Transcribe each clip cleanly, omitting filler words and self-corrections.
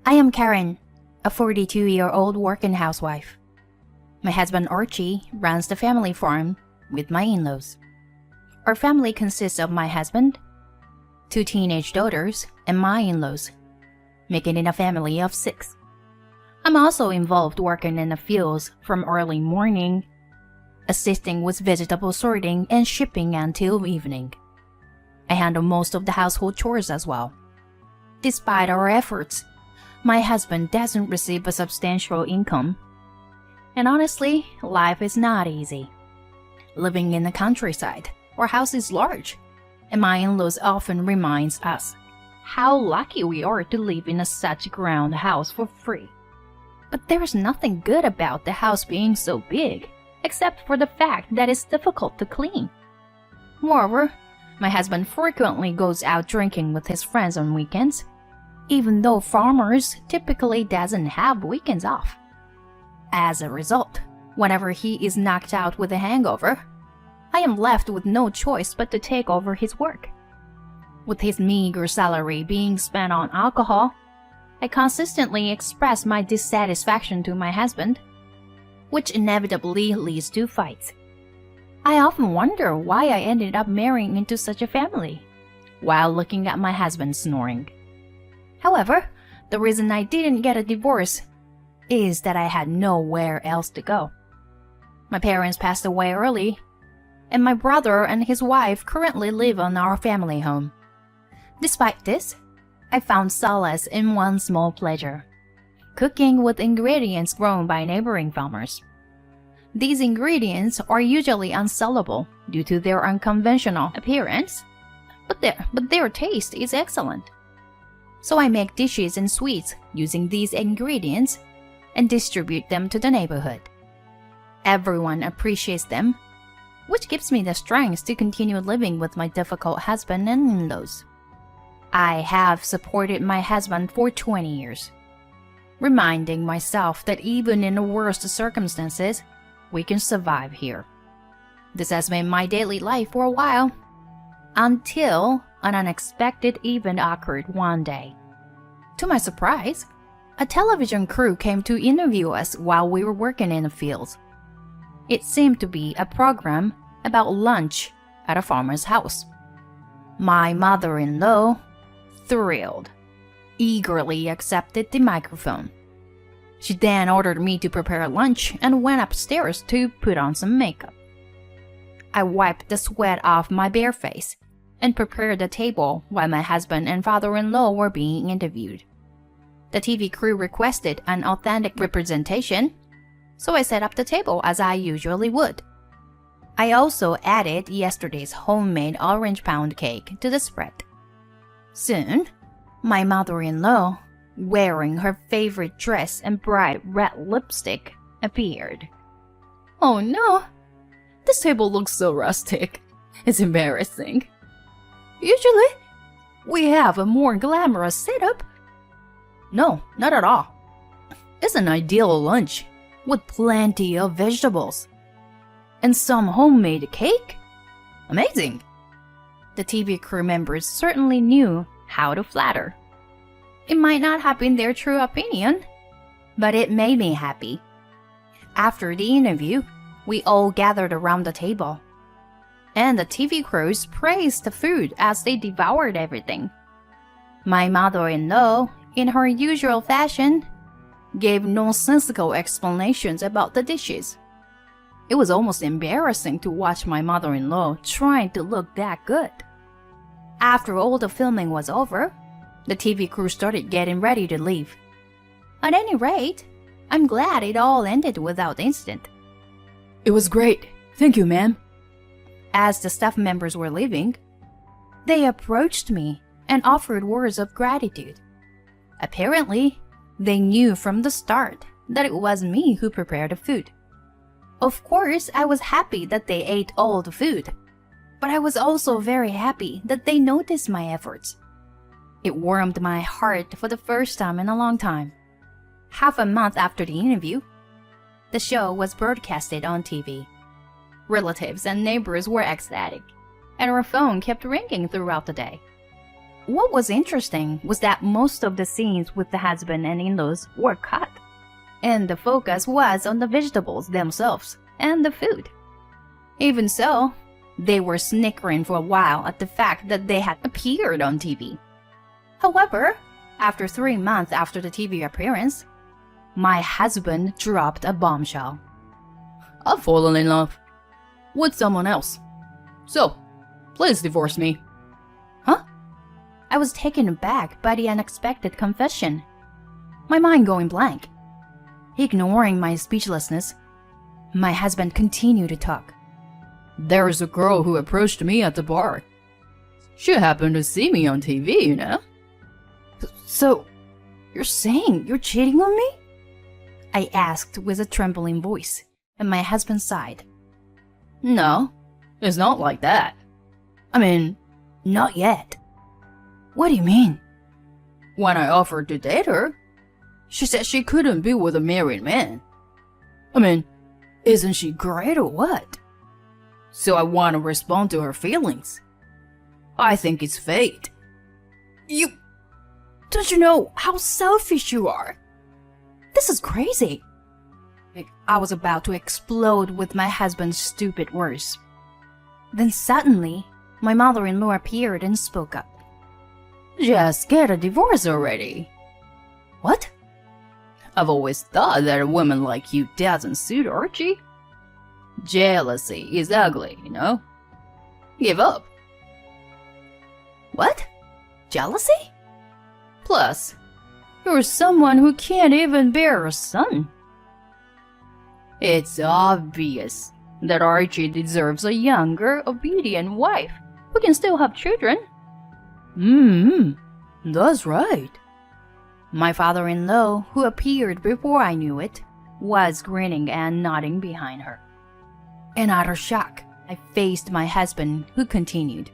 I am Karen, a 42-year-old working housewife. My husband Archie runs the family farm with my in-laws. Our family consists of my husband, 2 teenage daughters, and my in-laws, making it a family of 6. I'm also involved working in the fields from early morning, assisting with vegetable sorting and shipping until evening. I handle most of the household chores as well. Despite our efforts, my husband doesn't receive a substantial income. And honestly, life is not easy. Living in the countryside, our house is large, and my in-laws often reminds us how lucky we are to live in such a ground house for free. But there's nothing good about the house being so big, except for the fact that it's difficult to clean. Moreover, my husband frequently goes out drinking with his friends on weekends, even though farmers typically doesn't have weekends off. As a result, whenever he is knocked out with a hangover, I am left with no choice but to take over his work. With his meager salary being spent on alcohol, I consistently express my dissatisfaction to my husband, which inevitably leads to fights. I often wonder why I ended up marrying into such a family, while looking at my husband snoring. However, the reason I didn't get a divorce is that I had nowhere else to go. My parents passed away early, and my brother and his wife currently live on our family home. Despite this, I found solace in one small pleasure: cooking with ingredients grown by neighboring farmers. These ingredients are usually unsellable due to their unconventional appearance, but their taste is excellent. So I make dishes and sweets using these ingredients and distribute them to the neighborhood. Everyone appreciates them, which gives me the strength to continue living with my difficult husband and in-laws. I have supported my husband for 20 years, reminding myself that even in the worst circumstances, we can survive here. This has been my daily life for a while, until an unexpected event occurred one day. To my surprise, a television crew came to interview us while we were working in the fields. It seemed to be a program about lunch at a farmer's house. My mother-in-law, thrilled, eagerly accepted the microphone. She then ordered me to prepare lunch and went upstairs to put on some makeup. I wiped the sweat off my bare face and prepared the table while my husband and father-in-law were being interviewed. The TV crew requested an authentic representation, so I set up the table as I usually would. I also added yesterday's homemade orange pound cake to the spread. Soon, my mother-in-law, wearing her favorite dress and bright red lipstick, appeared. Oh no! This table looks so rustic. It's embarrassing. Usually, we have a more glamorous setup. No, not at all. It's an ideal lunch, with plenty of vegetables. And some homemade cake? Amazing! The TV crew members certainly knew how to flatter. It might not have been their true opinion, but it made me happy. After the interview, we all gathered around the table, and the TV crews praised the food as they devoured everything. My mother-in-law, in her usual fashion, gave nonsensical explanations about the dishes. It was almost embarrassing to watch my mother-in-law trying to look that good. After all the filming was over, the TV crew started getting ready to leave. At any rate, I'm glad it all ended without incident. It was great. Thank you, ma'am. As the staff members were leaving, they approached me and offered words of gratitude. Apparently, they knew from the start that it was me who prepared the food. Of course, I was happy that they ate all the food, but I was also very happy that they noticed my efforts. It warmed my heart for the first time in a long time. Half a month after the interview, the show was broadcasted on TV. Relatives and neighbors were ecstatic, and our phone kept ringing throughout the day. what was interesting was that most of the scenes with the husband and in-laws were cut, and the focus was on the vegetables themselves and the food. Even so, they were snickering for a while at the fact that they had appeared on TV. However, after 3 months after the TV appearance, my husband dropped a bombshell. I've fallen in love with someone else. So, please divorce me. Huh? I was taken aback by the unexpected confession, my mind going blank. Ignoring my speechlessness, my husband continued to talk. There's a girl who approached me at the bar. She happened to see me on TV, you know? So, you're saying you're cheating on me? I asked with a trembling voice, and my husband sighed. No, it's not like that. I mean, not yet. What do you mean? When I offered to date her, she said she couldn't be with a married man. I mean, isn't she great or what? So I want to respond to her feelings. I think it's fate. Don't you know how selfish you are? This is crazy. I was about to explode with my husband's stupid words. Then suddenly, my mother-in-law appeared and spoke up. Just get a divorce already. What? I've always thought that a woman like you doesn't suit Archie. Jealousy is ugly, you know? Give up. What? Jealousy? Plus, you're someone who can't even bear a son. It's obvious that Archie deserves a younger, obedient wife who can still have children. That's right. My father-in-law, who appeared before I knew it, was grinning and nodding behind her. In utter shock, I faced my husband, who continued.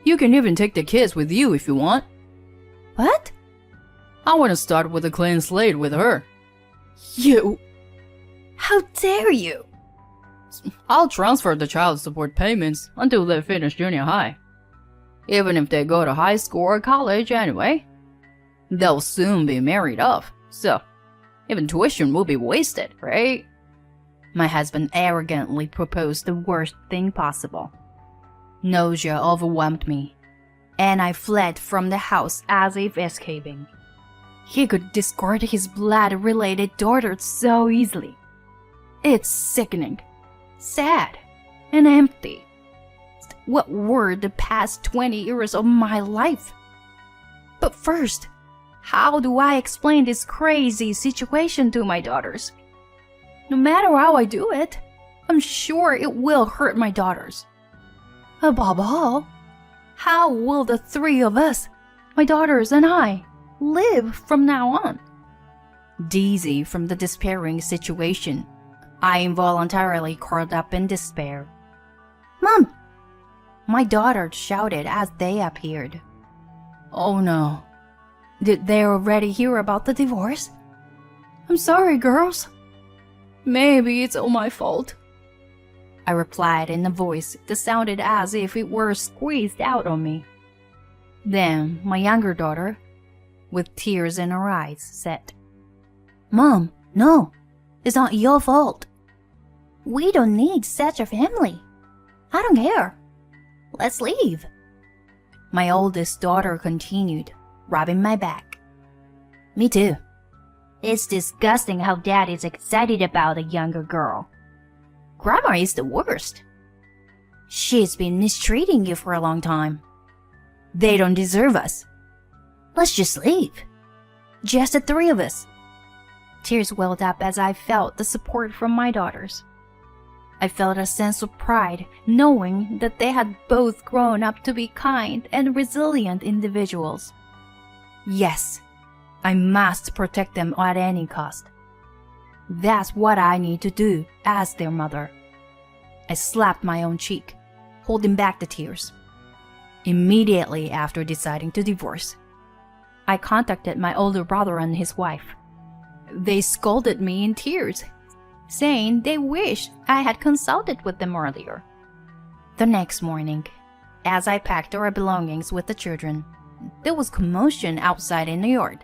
You can even take the kids with you if you want. What? I want to start with a clean slate with her. You... How dare you? I'll transfer the child support payments until they finish junior high. Even if they go to high school or college anyway. They'll soon be married off, so even tuition will be wasted, right? My husband arrogantly proposed the worst thing possible. Nausea overwhelmed me, and I fled from the house as if escaping. He could discard his blood-related daughter so easily. It's sickening, sad, and empty. What were the past 20 years of my life? But first, how do I explain this crazy situation to my daughters? No matter how I do it, I'm sure it will hurt my daughters. Above all, how will the three of us, my daughters and I, live from now on? Dizzy from the despairing situation, I involuntarily curled up in despair. Mom! My daughter shouted as they appeared. Oh no. Did they already hear about the divorce? I'm sorry, girls. Maybe it's all my fault, I replied in a voice that sounded as if it were squeezed out on me. Then my younger daughter, with tears in her eyes, said, Mom, no, it's not your fault. We don't need such a family. I don't care. Let's leave. My oldest daughter continued, rubbing my back. Me too. It's disgusting how Dad is excited about a younger girl. Grandma is the worst. She's been mistreating you for a long time. They don't deserve us. Let's just leave. Just the three of us. Tears welled up as I felt the support from my daughters. I felt a sense of pride knowing that they had both grown up to be kind and resilient individuals. Yes, I must protect them at any cost. That's what I need to do as their mother. I slapped my own cheek, holding back the tears. Immediately after deciding to divorce, I contacted my older brother and his wife. They scolded me in tears, saying they wished I had consulted with them earlier. The next morning, as I packed our belongings with the children, there was commotion outside in the yard.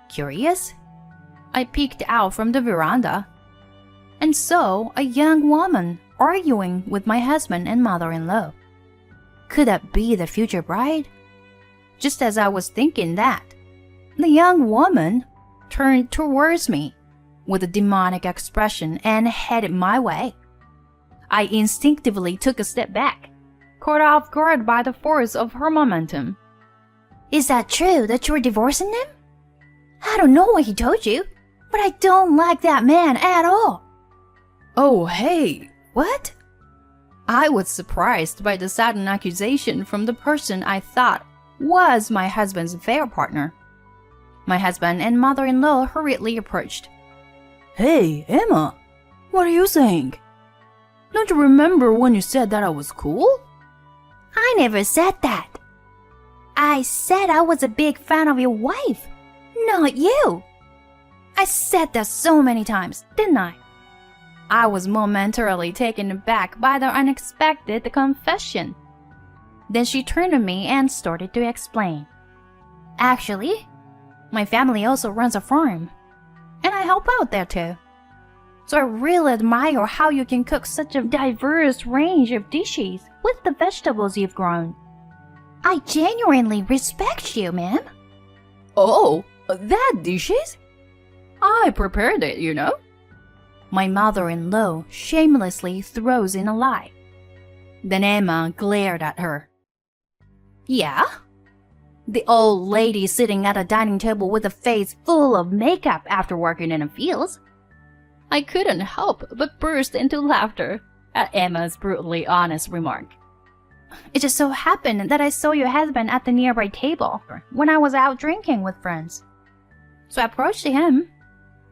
Curious, I peeked out from the veranda and saw a young woman arguing with my husband and mother-in-law. Could that be the future bride? Just as I was thinking that, the young woman turned towards me with a demonic expression and headed my way. I instinctively took a step back, caught off guard by the force of her momentum. Is that true that you're divorcing him? I don't know what he told you, but I don't like that man at all. Oh, hey, What? I was surprised by the sudden accusation from the person I thought was my husband's affair partner. My husband and mother-in-law hurriedly approached. Hey, Emma, what are you saying? Don't you remember when you said that I was cool? I never said that. I said I was a big fan of your wife, not you. I said that so many times, didn't I? I was momentarily taken aback by the unexpected confession. Then she turned to me and started to explain. Actually, my family also runs a farm, and I help out there too. So I really admire how you can cook such a diverse range of dishes with the vegetables you've grown. I genuinely respect you, ma'am. Oh, that dishes? I prepared it, you know. My mother-in-law shamelessly throws in a lie. Then Emma glared at her. Yeah? The old lady sitting at a dining table with a face full of makeup after working in the fields. I couldn't help but burst into laughter at Emma's brutally honest remark. It just so happened that I saw your husband at the nearby table when I was out drinking with friends. So I approached him,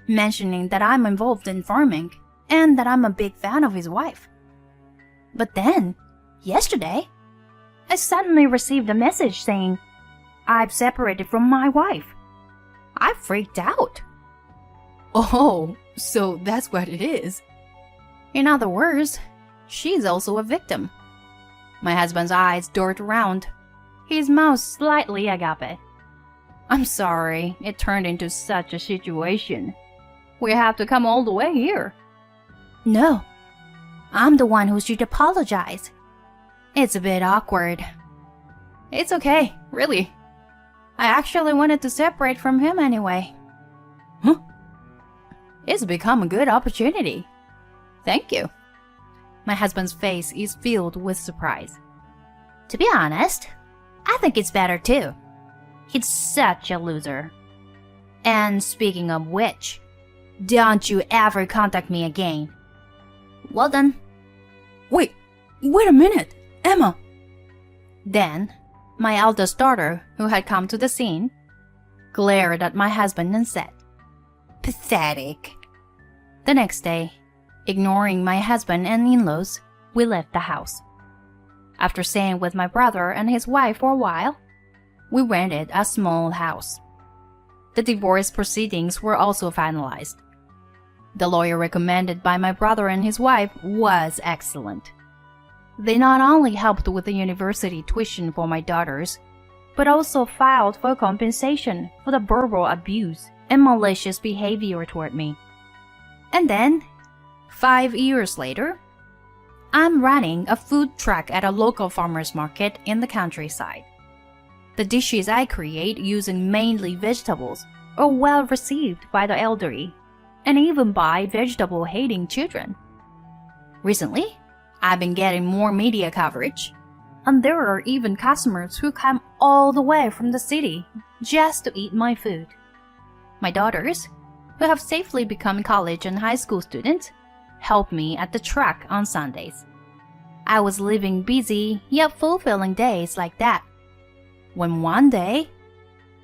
mentioning that I'm involved in farming and that I'm a big fan of his wife. But then, yesterday, I suddenly received a message saying, I've separated from my wife. I freaked out. Oh, so that's what it is. In other words, she's also a victim. My husband's eyes dart around, his mouth slightly agape. I'm sorry it turned into such a situation. We have to come all the way here. No, I'm the one who should apologize. It's a bit awkward. It's okay, really. I actually wanted to separate from him anyway. Huh? It's become a good opportunity. Thank you. My husband's face is filled with surprise. To be honest, I think it's better too. He's such a loser. And speaking of which, don't you ever contact me again. Well done. Wait a minute, Emma. Then, my eldest daughter, who had come to the scene, glared at my husband and said, Pathetic. The next day, ignoring my husband and in-laws, we left the house. After staying with my brother and his wife for a while, we rented a small house. The divorce proceedings were also finalized. The lawyer recommended by my brother and his wife was excellent. They not only helped with the university tuition for my daughters, but also filed for compensation for the verbal abuse and malicious behavior toward me. And then, 5 years later, I'm running a food truck at a local farmer's market in the countryside. The dishes I create using mainly vegetables are well received by the elderly and even by vegetable-hating children. Recently, I've been getting more media coverage, and there are even customers who come all the way from the city just to eat my food. My daughters, who have safely become college and high school students, help me at the truck on Sundays. I was living busy yet fulfilling days like that, when one day,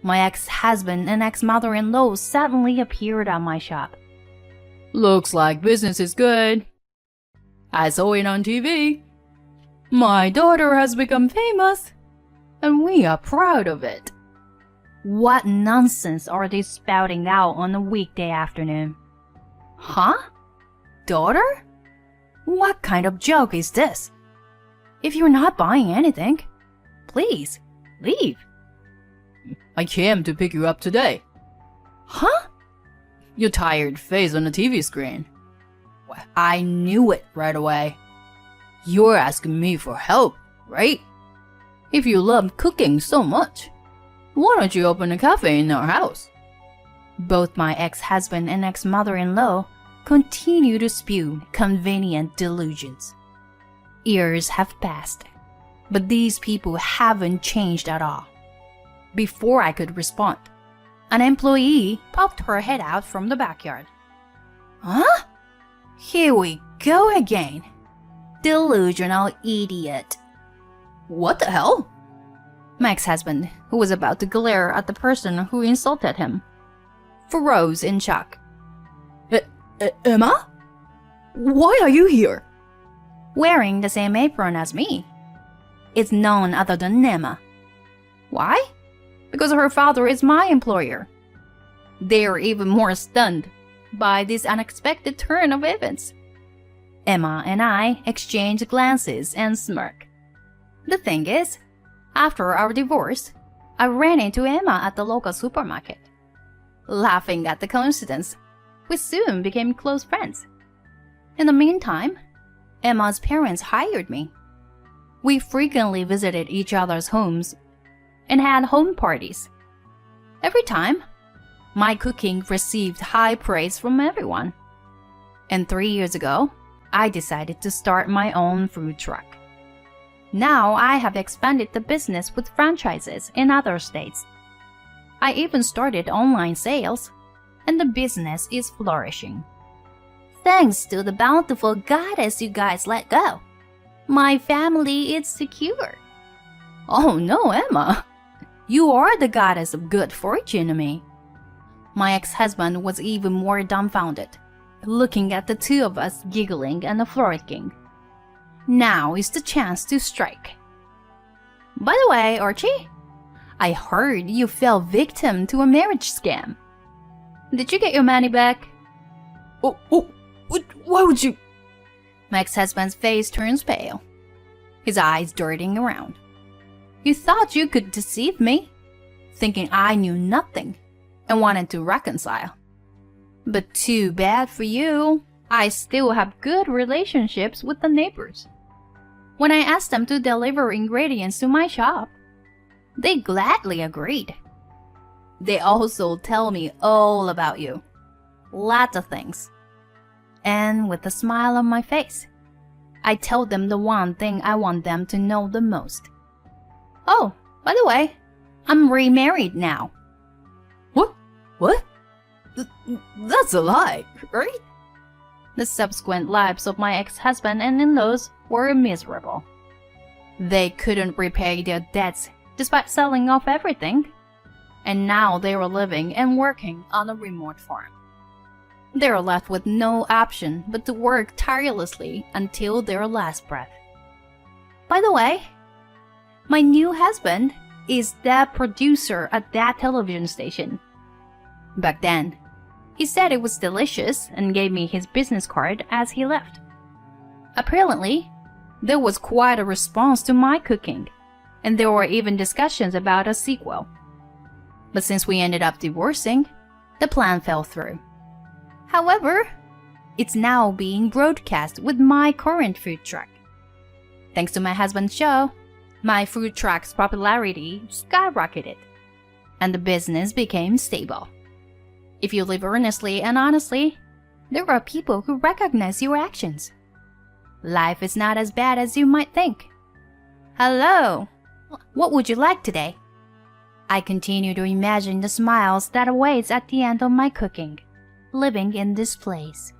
my ex-husband and ex-mother-in-law suddenly appeared at my shop. Looks like business is good. I saw it on TV. My daughter has become famous, and we are proud of it. What nonsense are they spouting out on a weekday afternoon? Huh? Daughter? What kind of joke is this? If you're not buying anything, please leave. I came to pick you up today. Huh? Your tired face on the TV screen. Well, I knew it right away. You're asking me for help, right? If you love cooking so much, why don't you open a cafe in our house? Both my ex-husband and ex-mother-in-law continue to spew convenient delusions. Years have passed, but these people haven't changed at all. Before I could respond, an employee popped her head out from the backyard. Huh? Here we go again. Delusional idiot. What the hell? My ex-husband, who was about to glare at the person who insulted him, froze in shock. Emma? Why are you here? Wearing the same apron as me. It's none other than Emma. Why? Because her father is my employer. They're even more stunned by this unexpected turn of events. Emma and I exchange glances and smirk. The thing is, after our divorce, I ran into Emma at the local supermarket. Laughing at the coincidence, we soon became close friends. In the meantime, Emma's parents hired me. We frequently visited each other's homes and had home parties. Every time, my cooking received high praise from everyone. And 3 years ago, I decided to start my own food truck. Now I have expanded the business with franchises in other states. I even started online sales, and the business is flourishing. Thanks to the bountiful goddess you guys let go, my family is secure. Oh no, Emma. You are the goddess of good fortune to me. My ex-husband was even more dumbfounded, looking at the two of us giggling and frolicking. Now is the chance to strike. By the way, Archie, I heard you fell victim to a marriage scam. Did you get your money back? Why would you? My ex-husband's face turns pale, his eyes darting around. You thought you could deceive me, thinking I knew nothing and wanted to reconcile. But too bad for you, I still have good relationships with the neighbors. When I asked them to deliver ingredients to my shop, they gladly agreed. They also tell me all about you. Lots of things. And with a smile on my face, I tell them the one thing I want them to know the most. Oh, by the way, I'm remarried now. What? That's a lie, right? The subsequent lives of my ex-husband and in-laws were miserable. They couldn't repay their debts despite selling off everything, and now they were living and working on a remote farm. They were left with no option but to work tirelessly until their last breath. By the way, my new husband is the producer at that television station. Back then, he said it was delicious and gave me his business card as he left. Apparently, there was quite a response to my cooking, and there were even discussions about a sequel. But since we ended up divorcing, the plan fell through. However, it's now being broadcast with my current food truck. Thanks to my husband's show, my food truck's popularity skyrocketed, and the business became stable. If you live earnestly and honestly, there are people who recognize your actions. Life is not as bad as you might think. Hello, what would you like today? I continue to imagine the smiles that awaits at the end of my cooking, living in this place.